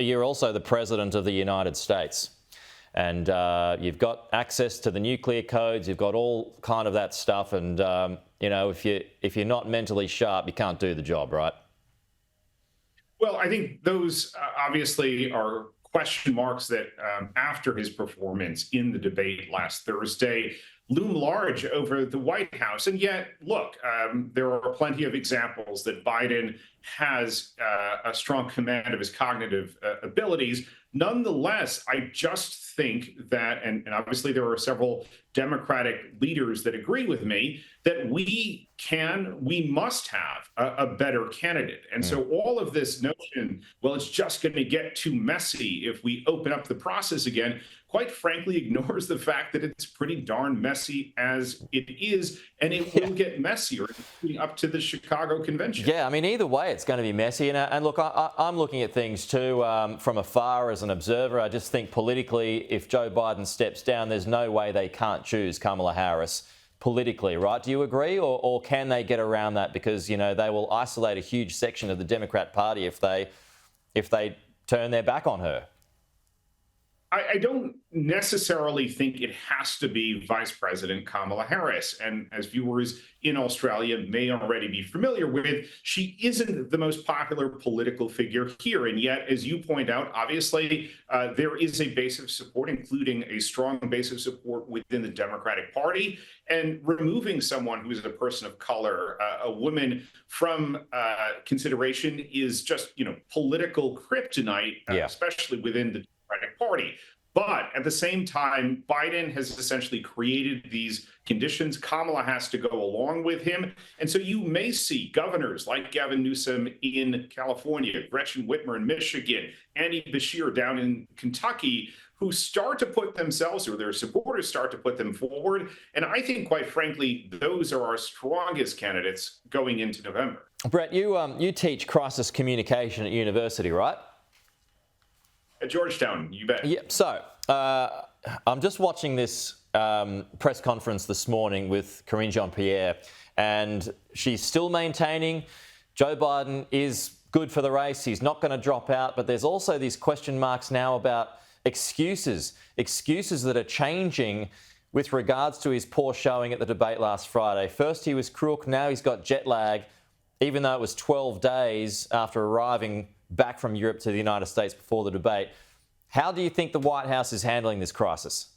you're also the president of the United States. And you've got access to the nuclear codes, you've got all kind of that stuff. And, if you're not mentally sharp, you can't do the job, right? Well, I think those obviously are question marks that after his performance in the debate last Thursday loom large over the White House. And yet, look, there are plenty of examples that Biden has a strong command of his cognitive abilities. Nonetheless, I just think that, and obviously there are several Democratic leaders that agree with me, that we must have a better candidate. And so all of this notion, well, it's just going to get too messy if we open up the process again, quite frankly, ignores the fact that it's pretty darn messy as it is, and it will get messier up to the Chicago convention. Yeah, I mean, either way, it's going to be messy. And look, I'm looking at things too from afar as an observer. I just think politically, if Joe Biden steps down, there's no way they can't choose Kamala Harris politically, right? Do you agree? Or can they get around that? Because, they will isolate a huge section of the Democrat Party if they turn their back on her. I don't necessarily think it has to be Vice President Kamala Harris. And as viewers in Australia may already be familiar with, she isn't the most popular political figure here. And yet, as you point out, obviously, there is a base of support, including a strong base of support within the Democratic Party. And removing someone who is a person of color, a woman from consideration is just, political kryptonite, especially within the Democratic Party. But at the same time, Biden has essentially created these conditions. Kamala has to go along with him. And so you may see governors like Gavin Newsom in California, Gretchen Whitmer in Michigan, Andy Beshear down in Kentucky, who start to put themselves, or their supporters start to put them forward. And I think, quite frankly, those are our strongest candidates going into November. Brett, you teach crisis communication at university, right? At Georgetown, you bet. Yeah, so I'm just watching this press conference this morning with Karine Jean-Pierre, and she's still maintaining Joe Biden is good for the race. He's not going to drop out. But there's also these question marks now about excuses that are changing with regards to his poor showing at the debate last Friday. First, he was crook. Now he's got jet lag, even though it was 12 days after arriving back from Europe to the United States before the debate. How do you think the White House is handling this crisis?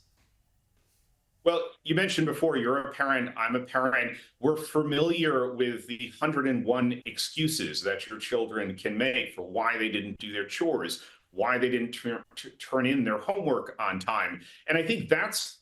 Well, you mentioned before, you're a parent, I'm a parent. We're familiar with the 101 excuses that your children can make for why they didn't do their chores, why they didn't turn in their homework on time. And I think that's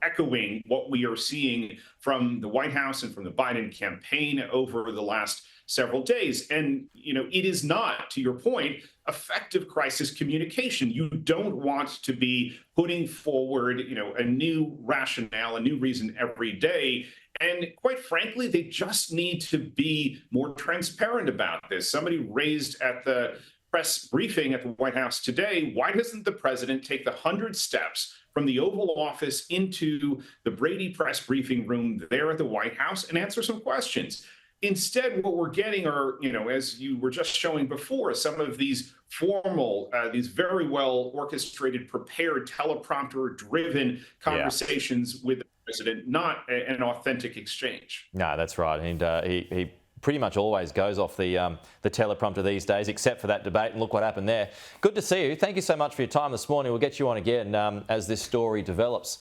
echoing what we are seeing from the White House and from the Biden campaign over the last several days. And, it is not, to your point, effective crisis communication. You don't want to be putting forward, a new rationale, a new reason every day. And quite frankly, they just need to be more transparent about this. Somebody raised at the press briefing at the White House today, why doesn't the president take the 100 steps from the Oval Office into the Brady press briefing room there at the White House and answer some questions? Instead, what we're getting are, as you were just showing before, some of these formal, these very well orchestrated, prepared, teleprompter-driven conversations with the president, not an authentic exchange. No, that's right. And he pretty much always goes off the teleprompter these days, except for that debate. And look what happened there. Good to see you. Thank you so much for your time this morning. We'll get you on again as this story develops.